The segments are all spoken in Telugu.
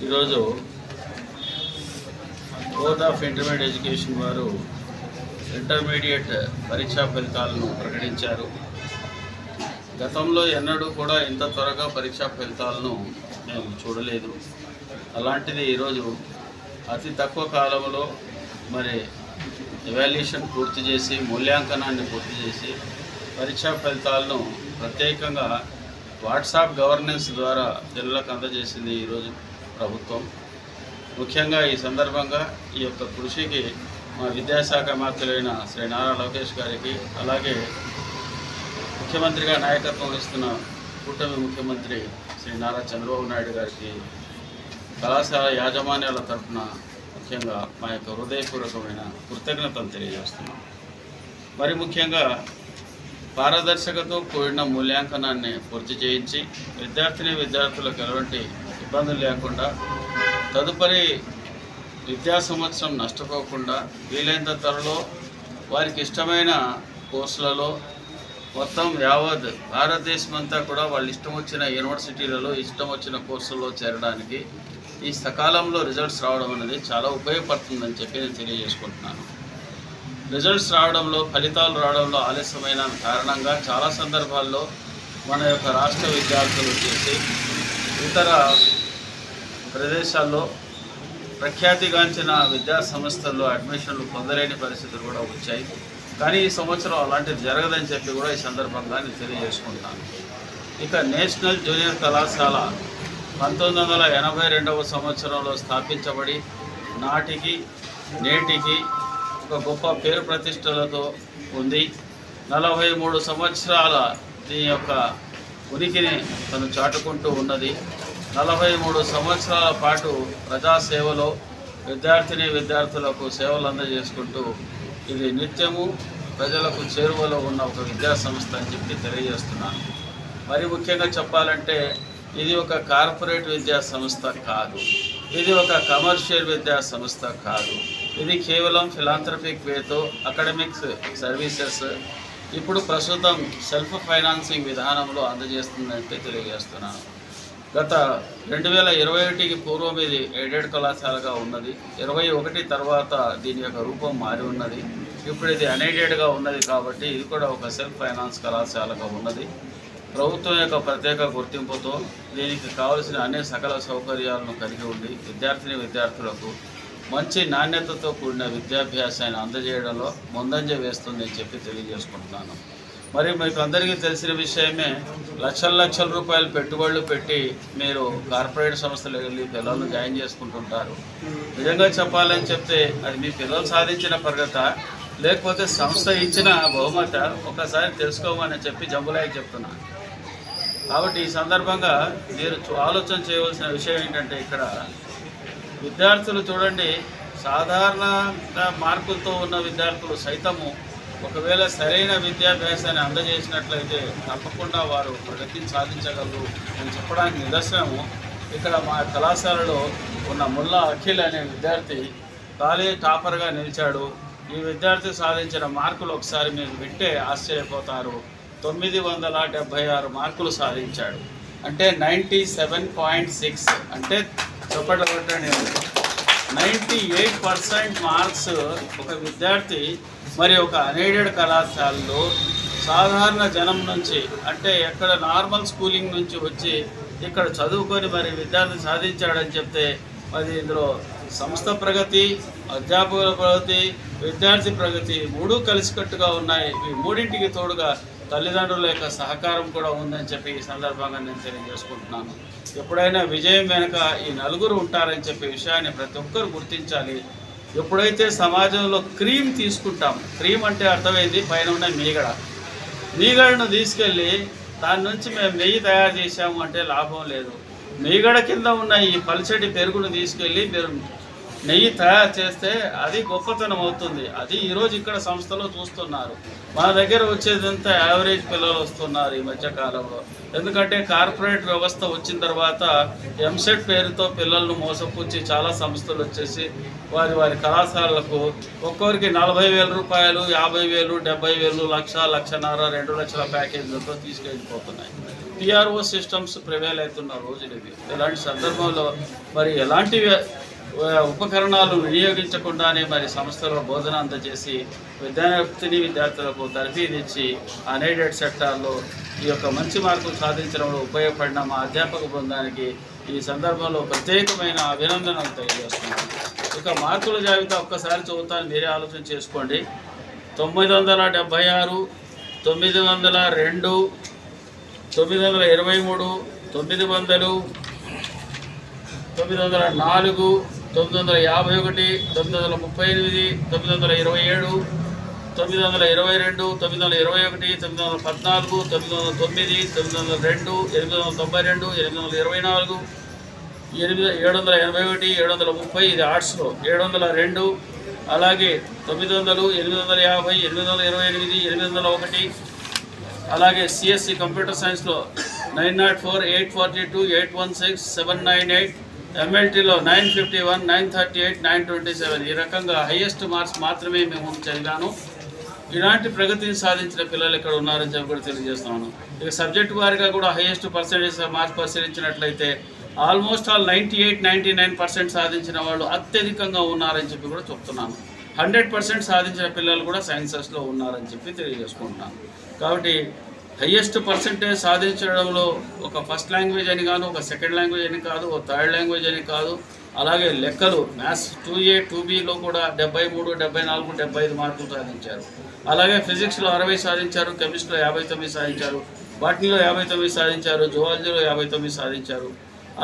ఈరోజు బోర్డ్ ఆఫ్ ఇంటర్మీడియట్ ఎడ్యుకేషన్ వారు ఇంటర్మీడియట్ పరీక్షా ఫలితాలను ప్రకటించారు. గతంలో ఎన్నడూ కూడా ఇంత త్వరగా పరీక్షా ఫలితాలను మేము చూడలేదు. అలాంటిది ఈరోజు అతి తక్కువ కాలంలో మరి ఎవాల్యుయేషన్ పూర్తి చేసి మూల్యాంకనాన్ని పూర్తి చేసి పరీక్షా ఫలితాలను ప్రత్యేకంగా వాట్సాప్ గవర్నెన్స్ ద్వారా జిల్లాలకు అందజేసింది ఈరోజు ప్రభుత్వం. ముఖ్యంగా ఈ సందర్భంగా ఈ యొక్క కృషికి మా విద్యాశాఖ మంత్రులైన శ్రీ నారా లోకేష్ గారికి, అలాగే ముఖ్యమంత్రిగా నాయకత్వం వహిస్తున్న కూటమి ముఖ్యమంత్రి శ్రీ నారా చంద్రబాబు నాయుడు గారికి, కళాశాల యాజమాన్యాల తరఫున ముఖ్యంగా మా యొక్క హృదయపూర్వకమైన కృతజ్ఞతలు తెలియజేస్తున్నాం. మరి ముఖ్యంగా పారదర్శకతో కూడిన మూల్యాంకనాన్ని పూర్తి చేయించి విద్యార్థులకు ఎలాంటి ఇబ్బందులు లేకుండా తదుపరి విద్యా సంవత్సరం నష్టపోకుండా వీలైనంత త్వరలో వారికి ఇష్టమైన కోర్సులలో మొత్తం యావత్ భారతదేశం అంతా కూడా వాళ్ళు ఇష్టం వచ్చిన యూనివర్సిటీలలో ఇష్టం వచ్చిన కోర్సుల్లో చేరడానికి ఈ సకాలంలో రిజల్ట్స్ రావడం అనేది చాలా ఉపయోగపడుతుందని చెప్పి నేను తెలియజేసుకుంటున్నాను. రిజల్ట్స్ రావడంలో, ఫలితాలు రావడంలో ఆలస్యమైన కారణంగా చాలా సందర్భాల్లో మన యొక్క రాష్ట్ర విద్యార్థులు చేసి ఇతర ప్రదేశాల్లో ప్రఖ్యాతిగాంచిన విద్యా సంస్థల్లో అడ్మిషన్లు పొందలేని పరిస్థితులు కూడా వచ్చాయి. కానీ ఈ సంవత్సరం అలాంటిది జరగదని చెప్పి కూడా ఈ సందర్భంగా నేను తెలియజేసుకుంటాను. ఇక నేషనల్ జూనియర్ కళాశాల 1982వ సంవత్సరంలో స్థాపించబడి నాటికి నేటికి ఒక గొప్ప పేరు ప్రతిష్టలతో ఉంది. 43 సంవత్సరాల దీని యొక్క ఉనికిని తను చాటుకుంటూ ఉన్నది. 43 సంవత్సరాల పాటు ప్రజాసేవలో విద్యార్థులకు సేవలు అందజేసుకుంటూ ఇది నిత్యము ప్రజలకు చేరువలో ఉన్న ఒక విద్యా సంస్థ అని చెప్పి తెలియజేస్తున్నాను. మరి ముఖ్యంగా చెప్పాలంటే ఇది ఒక కార్పొరేట్ విద్యా సంస్థ కాదు, ఇది ఒక కమర్షియల్ విద్యా సంస్థ కాదు. ఇది కేవలం ఫిలాంథ్రఫిక్ వేతో అకాడమిక్స్ సర్వీసెస్ ఇప్పుడు ప్రస్తుతం సెల్ఫ్ ఫైనాన్సింగ్ విధానంలో అందజేస్తుందంటే తెలియజేస్తున్నాను. గత 2021కి పూర్వం ఇది ఎయిడెడ్ కళాశాలగా ఉన్నది. 21 తర్వాత దీని యొక్క రూపం మారి ఉన్నది. ఇప్పుడు ఇది అన్ఎయిడెడ్గా ఉన్నది కాబట్టి ఇది కూడా ఒక సెల్ఫ్ ఫైనాన్స్ కళాశాలగా ఉన్నది. ప్రభుత్వం యొక్క ప్రత్యేక గుర్తింపుతో దీనికి కావలసిన అన్ని సకల సౌకర్యాలను కలిగి ఉండి విద్యార్థులకు మంచి నాణ్యతతో కూడిన విద్యాభ్యాసాన్ని అందజేయడంలో ముందంజ వేస్తుందని చెప్పి తెలియజేసుకుంటున్నాను. మరి మీకు అందరికీ తెలిసిన విషయమే, లక్షల రూపాయలు పెట్టుబడులు పెట్టి మీరు కార్పొరేట్ సంస్థలు వెళ్ళి పిల్లలను జాయిన్ చేసుకుంటుంటారు. నిజంగా చెప్పాలని చెప్తే అది మీ పిల్లలు సాధించిన ప్రగత లేకపోతే సంస్థ ఇచ్చిన బహుమత ఒకసారి తెలుసుకోమని చెప్పి జంబులాయికి చెప్తున్నాను. కాబట్టి ఈ సందర్భంగా మీరు ఆలోచన చేయవలసిన విషయం ఏంటంటే, ఇక్కడ విద్యార్థులు చూడండి, సాధారణంగా మార్కులతో ఉన్న విద్యార్థులు సైతము ఒకవేళ సరైన విద్యాభ్యాసాన్ని అందజేసినట్లయితే తప్పకుండా వారు ప్రగతిని సాధించగలరు అని చెప్పడానికి నిదర్శనము ఇక్కడ మా కళాశాలలో ఉన్న ముల్లా అఖిల్ అనే విద్యార్థి కాలేజ్ టాపర్గా నిలిచాడు. ఈ విద్యార్థి సాధించిన మార్కులు ఒకసారి మీరు వింటే ఆశ్చర్యపోతారు. 976 మార్కులు సాధించాడు. అంటే 97.6, అంటే చొప్పట్లు కొట్టండి, 98% మార్క్స్ ఒక విద్యార్థి మరి ఒక అన్ఎయిడెడ్ కళాశాలలో సాధారణ జనం నుంచి, అంటే ఎక్కడ నార్మల్ స్కూలింగ్ నుంచి వచ్చి ఇక్కడ చదువుకొని మరి విద్యార్థి సాధించాడని చెప్తే మరి ఇందులో సంస్థ ప్రగతి, అధ్యాపకుల ప్రగతి, విద్యార్థి ప్రగతి మూడు కలిసికట్టుగా ఉన్నాయి. ఈ మూడింటికి తోడుగా తల్లిదండ్రుల యొక్క సహకారం కూడా ఉందని చెప్పి ఈ సందర్భంగా నేను తెలియజేసుకుంటున్నాను. ఎప్పుడైనా విజయం వెనుక ఈ నలుగురు ఉంటారని చెప్పే విషయాన్ని ప్రతి ఒక్కరు గుర్తించాలి. ఎప్పుడైతే సమాజంలో క్రీమ్ తీసుకుంటాం, క్రీమ్ అంటే అర్థమైంది పైన ఉన్న మీగడను తీసుకెళ్ళి దాని నుంచి మేము నెయ్యి తయారు చేసాము అంటే లాభం లేదు. మీగడ కింద ఉన్న ఈ పల్చటి పెరుగును తీసుకెళ్ళి మీరు నెయ్యి తయారు చేస్తే అది గొప్పతనం అవుతుంది. అది ఈరోజు ఇక్కడ సంస్థలో చూస్తున్నారు. మన దగ్గర వచ్చేదంతా యావరేజ్ పిల్లలు వస్తున్నారు ఈ మధ్యకాలంలో. ఎందుకంటే కార్పొరేట్ వ్యవస్థ వచ్చిన తర్వాత ఎంసెట్ పేరుతో పిల్లలను మోసపుచ్చి చాలా సంస్థలు వచ్చేసి వారి కళాశాలలకు ఒక్కొక్కరికి 40,000 రూపాయలు, 50,000, 70,000, 1,00,000, 1,50,000, 2 లక్షల ప్యాకేజీలతో తీసుకెళ్ళిపోతున్నాయి. పిఆర్ఓ సిస్టమ్స్ ప్రివేల్ అవుతున్న రోజులు ఇవి. ఇలాంటి సందర్భంలో మరి ఎలాంటి ఉపకరణాలు వినియోగించకుండానే మరి సంస్థలో బోధన అందజేసి విద్యార్థులకు తర్ఫీదిచ్చి అన్ఎయిడెడ్ సెక్టార్లో ఈ యొక్క మంచి మార్కులు సాధించడంలో ఉపయోగపడిన మా అధ్యాపక బృందానికి ఈ సందర్భంలో ప్రత్యేకమైన అభినందనలు తెలియజేస్తున్నాను. ఇక మార్కుల జాబితా ఒక్కసారి చదువుతాను, మీరే ఆలోచన చేసుకోండి. 976, 902, 923, 900, 904, 951, 938, 927, 922, 921, 914, 909, 902, 892, 824, 781, 730, ఇది ఆర్ట్స్లో 702, అలాగే 900, 850, 828, 801, అలాగే సిఎస్సి కంప్యూటర్ సైన్స్లో 904, 842, 816, 798, ఎంఎల్టీలో 951, 938, 927. ఈ రకంగా హైయెస్ట్ మార్క్స్ మాత్రమే మేము చదివాను. ఇలాంటి ప్రగతిని సాధించిన పిల్లలు ఇక్కడ ఉన్నారని చెప్పి కూడా తెలియజేస్తున్నాను. ఇక సబ్జెక్టు వారిగా కూడా హైయెస్ట్ పర్సెంటేజ్ మార్క్స్ పరిశీలించినట్లయితే ఆల్మోస్ట్ ఆల్ 98, 99% సాధించిన వాళ్ళు అత్యధికంగా ఉన్నారని చెప్పి కూడా చెప్తున్నాను. 100% సాధించిన పిల్లలు కూడా సైన్సెస్లో ఉన్నారని చెప్పి తెలియజేసుకుంటున్నాను. కాబట్టి హయ్యెస్ట్ పర్సెంటేజ్ సాధించడంలో ఒక ఫస్ట్ లాంగ్వేజ్ అని కాదు, ఒక సెకండ్ లాంగ్వేజ్ అని కాదు, ఒక థర్డ్ లాంగ్వేజ్ అని కాదు, అలాగే లెక్కలు మ్యాథ్స్ 2A 2Bలో కూడా 73, 74, 75 మార్కులు సాధించారు. అలాగే ఫిజిక్స్లో 60 సాధించారు, కెమిస్ట్రీలో 59 సాధించారు, బాటనీలో 59 సాధించారు, జువాలజీలో 59 సాధించారు.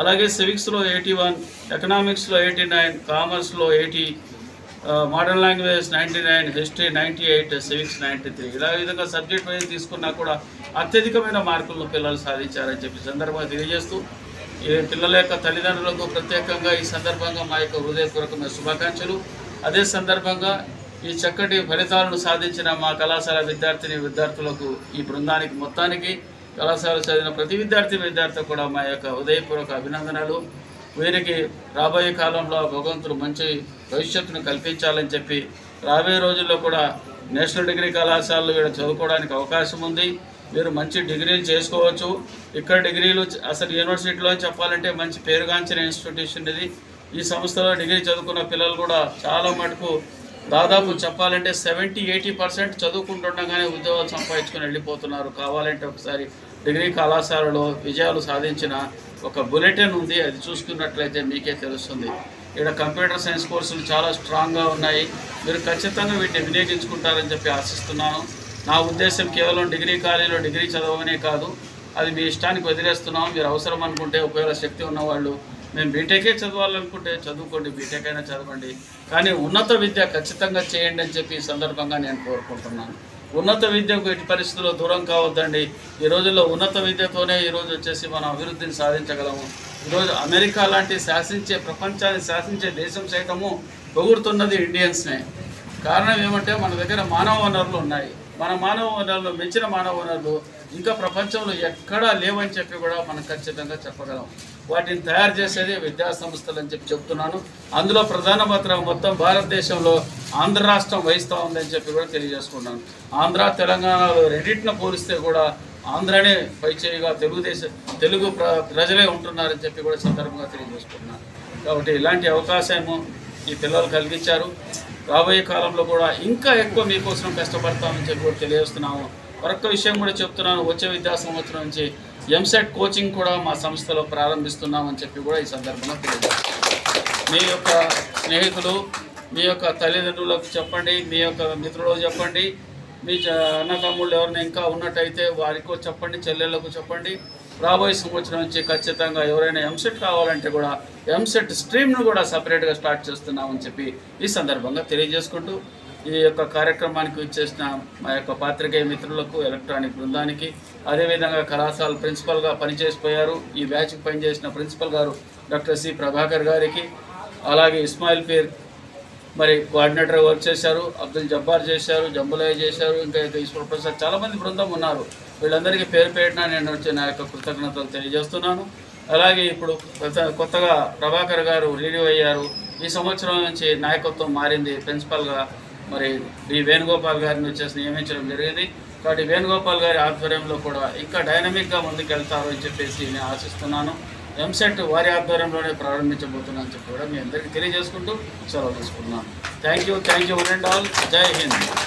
అలాగే సివిక్స్లో 81, ఎకనామిక్స్లో 89, కామర్స్లో 80, మోడర్న్ లాంగ్వేజ్ 99, హిస్టరీ 98, సివిక్స్ 93. ఇలా విధంగా సబ్జెక్ట్ వైజ్ తీసుకున్నా కూడా అత్యధికమైన మార్కులను పిల్లలు సాధించారని చెప్పి సందర్భంగా తెలియజేస్తూ ఈ పిల్లల యొక్క తల్లిదండ్రులకు ప్రత్యేకంగా ఈ సందర్భంగా మా యొక్క హృదయపూర్వకమైన శుభాకాంక్షలు. అదే సందర్భంగా ఈ చక్కటి ఫలితాలను సాధించిన మా కళాశాల విద్యార్థులకు ఈ బృందానికి మొత్తానికి కళాశాల చదివిన ప్రతి విద్యార్థి కూడా మా యొక్క హృదయపూర్వక అభినందనలు. వీరికి రాబోయే కాలంలో భగవంతుడు మంచి భవిష్యత్తును కల్పించాలని చెప్పి రాబోయే రోజుల్లో కూడా నేషనల్ డిగ్రీ కళాశాలలో వీళ్ళు చదువుకోవడానికి అవకాశం ఉంది. మీరు మంచి డిగ్రీలు చేసుకోవచ్చు. ఇక్కడ డిగ్రీలు అసలు యూనివర్సిటీలో చెప్పాలంటే మంచి పేరుగాంచిన ఇన్స్టిట్యూషన్ ఇది. ఈ సంస్థలో డిగ్రీ చదువుకున్న పిల్లలు కూడా చాలా మటుకు దాదాపు చెప్పాలంటే 70-80% చదువుకుంటుండగానే ఉద్యోగాలు సంపాదించుకొని వెళ్ళిపోతున్నారు. కావాలంటే ఒకసారి డిగ్రీ కళాశాలలో విజయాలు సాధించిన ఒక బులెటిన్ ఉంది, అది చూసుకున్నట్లయితే మీకే తెలుస్తుంది. ఇక్కడ కంప్యూటర్ సైన్స్ కోర్సులు చాలా స్ట్రాంగ్గా ఉన్నాయి. మీరు ఖచ్చితంగా వీటిని వినియోగించుకుంటారని చెప్పి ఆశిస్తున్నాను. నా ఉద్దేశం కేవలం డిగ్రీ కాలేజీలో డిగ్రీ చదవనే కాదు, అది మీ ఇష్టానికి వదిలేస్తున్నాం. మీరు అవసరం అనుకుంటే ఒకవేళ శక్తి ఉన్నవాళ్ళు మేము బీటెకే చదవాలనుకుంటే చదువుకోండి, బీటెక్ అయినా చదవండి, కానీ ఉన్నత విద్య ఖచ్చితంగా చేయండి అని చెప్పి ఈ సందర్భంగా నేను కోరుకుంటున్నాను. ఉన్నత విద్యకు ఎట్టి పరిస్థితుల్లో దూరం కావద్దండి. ఈ రోజుల్లో ఉన్నత విద్యతోనే ఈరోజు వచ్చేసి మనం అభివృద్ధిని సాధించగలము. ఈరోజు అమెరికా లాంటి ప్రపంచాన్ని శాసించే దేశం సైతము పొగుడుతున్నది ఇండియన్స్నే. కారణం ఏమంటే మన దగ్గర మానవ వనరులు ఉన్నాయి. మన మానవ వనరులు మించిన మానవ వనరులు ఇంకా ప్రపంచంలో ఎక్కడా లేవని చెప్పి కూడా మనం ఖచ్చితంగా చెప్పగలం. వాటిని తయారు చేసేది విద్యా సంస్థలు అని చెప్పి చెప్తున్నాను. అందులో ప్రధాన పాత్ర మొత్తం భారతదేశంలో ఆంధ్ర రాష్ట్రం వహిస్తూ ఉందని చెప్పి కూడా తెలియజేసుకున్నాను. ఆంధ్ర తెలంగాణలో రెండింటిని పోలిస్తే కూడా ఆంధ్రనే పైచేయిగా తెలుగు ప్రజలే ఉంటున్నారని చెప్పి కూడా సందర్భంగా తెలియజేసుకున్నాను. కాబట్టి ఇలాంటి అవకాశము ఈ పిల్లలు కలిగించారు. రాబోయే కాలంలో కూడా ఇంకా ఎక్కువ మీకోసం కష్టపడతామని చెప్పి కూడా తెలియజేస్తున్నాము. మరొక విషయం కూడా చెప్తున్నాను, వచ్చే విద్యా సంవత్సరం నుంచి ఎంసెట్ కోచింగ్ కూడా మా సంస్థలో ప్రారంభిస్తున్నామని చెప్పి కూడా ఈ సందర్భంగా తెలియజేస్తున్నాను. మీ యొక్క స్నేహితులు, మీ యొక్క తల్లిదండ్రులకు చెప్పండి, మీ యొక్క మిత్రులకు చెప్పండి, మీ అన్నతమ్ముళ్ళు ఎవరైనా ఇంకా ఉన్నట్టయితే వారికి చెప్పండి, చెల్లెళ్ళకు చెప్పండి. రాబోయే సంవత్సరం నుంచి ఖచ్చితంగా ఎవరైనా ఎంసెట్ కావాలంటే కూడా ఎంసెట్ స్ట్రీమ్ను కూడా సపరేట్గా స్టార్ట్ చేస్తున్నామని చెప్పి ఈ సందర్భంగా తెలియజేసుకుంటూ ఈ యొక్క కార్యక్రమానికి ఇచ్చేసిన మా యొక్క పాత్రికేయ మిత్రులకు, ఎలక్ట్రానిక్ బృందానికి, అదేవిధంగా కళాశాల ప్రిన్సిపల్గా పనిచేసిపోయారు ఈ బ్యాచ్కి పనిచేసిన ప్రిన్సిపల్ గారు డాక్టర్ సి ప్రభాకర్ గారికి, అలాగే ఇస్మాయిల్ పీర్ మరి కోఆర్డినేటర్ వర్క్ చేశారు, అబ్దుల్ జబ్బార్ చేశారు, జంబులయ్య చేశారు, ఇంకా ఈశ్వర ప్రసాద్, చాలామంది బృందం ఉన్నారు. వీళ్ళందరికీ పేరు పేరున నేను వచ్చి నా యొక్క కృతజ్ఞతలు తెలియజేస్తున్నాను. అలాగే ఇప్పుడు కొత్తగా ప్రభాకర్ గారు రిలీవ్ అయ్యారు. ఈ సంవత్సరం నుంచి నాయకత్వం మారింది. ప్రిన్సిపల్గా మరి డి వేణుగోపాల్ గారిని వచ్చేసి నియమించడం జరిగింది. కాబట్టి వేణుగోపాల్ గారి ఆధ్వర్యంలో కూడా ఇంకా డైనమిక్గా ముందుకెళ్తారు అని చెప్పేసి నేను ఆశిస్తున్నాను. ఎంసెట్ వారి ఆధ్వర్యంలోనే ప్రారంభించబోతున్నానని చెప్పి కూడా మీ అందరికీ తెలియజేసుకుంటూ సెలవు తీసుకున్నాను. Thank you one and all. జై హింద్.